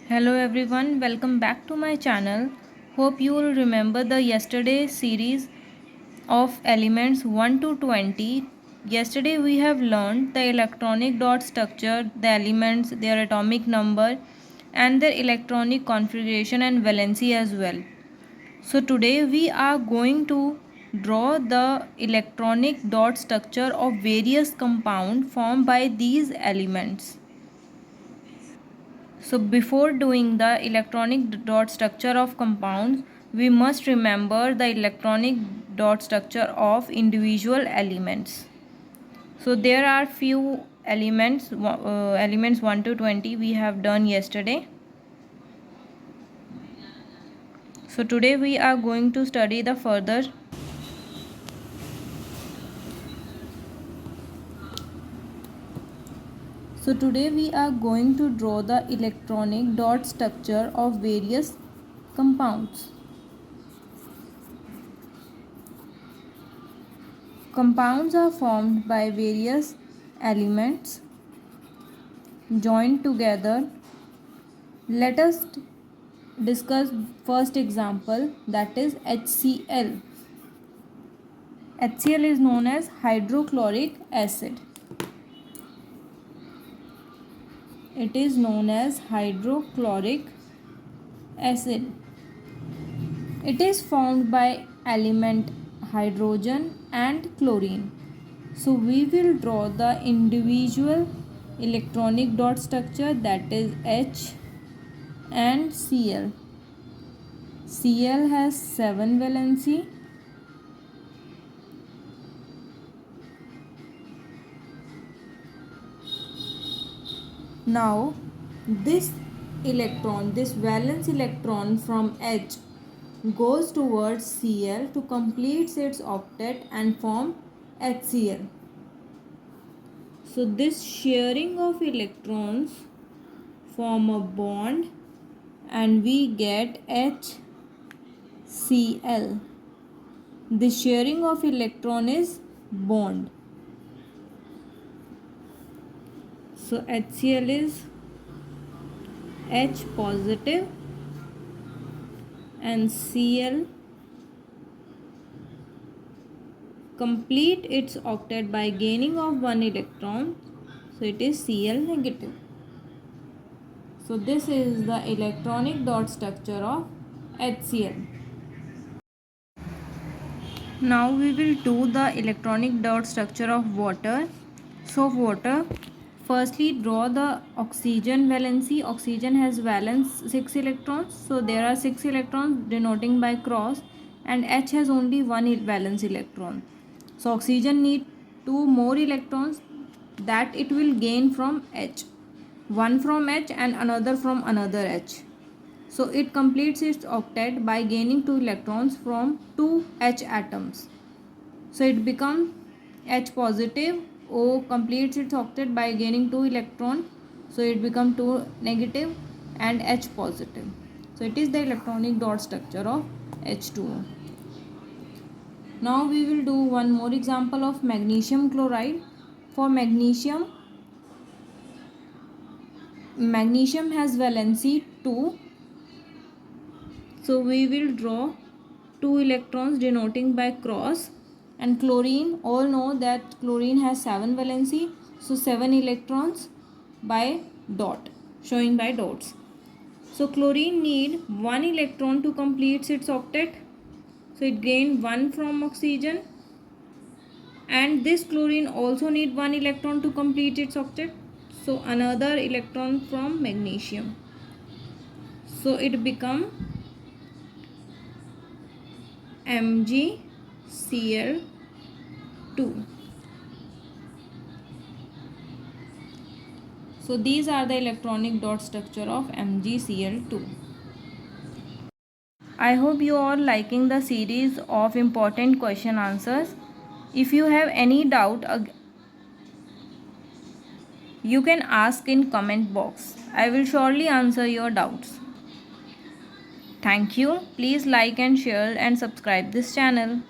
Hello everyone, welcome back to my channel. Hope you will remember the yesterday series of elements 1 to 20. Yesterday we have learned the electronic dot structure, the elements, their atomic number and their electronic configuration and valency as well. So today we are going to draw the electronic dot structure of various compounds formed by these elements. So before doing the electronic dot structure of compounds, we must remember the electronic dot structure of individual elements. So there are few elements, elements 1 to 20 we have done yesterday. So today we are going to study the further. So today we are going to draw the electronic dot structure of various compounds. Compounds are formed by various elements joined together. Let us discuss first example, that is HCl. HCl is known as hydrochloric acid. It is known as hydrochloric acid. It is formed by element hydrogen and chlorine. So we will draw the individual electronic dot structure, that is H and Cl. Cl has 7 valency. Now this valence electron from H goes towards Cl to complete its octet and form HCl. So this sharing of electrons form a bond and we get HCl. The sharing of electron is bond. So HCl is H positive and Cl complete its octet by gaining of one electron. So it is Cl negative. So this is the electronic dot structure of HCl. Now we will do the electronic dot structure of water. So water, firstly draw the oxygen valency. Oxygen has valence 6 electrons. So there are 6 electrons denoting by cross and H has only one valence electron. So oxygen need 2 more electrons that it will gain from H. One from H and another from another H. So it completes its octet by gaining 2 electrons from 2 H atoms. So it becomes H positive. O completes its octet by gaining 2 electrons. So it becomes 2 negative and H positive. So it is the electronic dot structure of H2O. Now we will do one more example of magnesium chloride. For magnesium has valency 2. So we will draw 2 electrons denoting by cross. And chlorine, all know that chlorine has 7 valency. So 7 electrons by dot, showing by dots. So chlorine need 1 electron to complete its octet. So it gained 1 from oxygen. And this chlorine also need 1 electron to complete its octet. So another electron from magnesium. So it become MgCl2. So these are the electronic dot structure of MgCl2. I hope you are liking the series of important question answers. If you have any doubt, you can ask in comment box. I will surely answer your doubts. Thank you. Please like and share and subscribe this channel.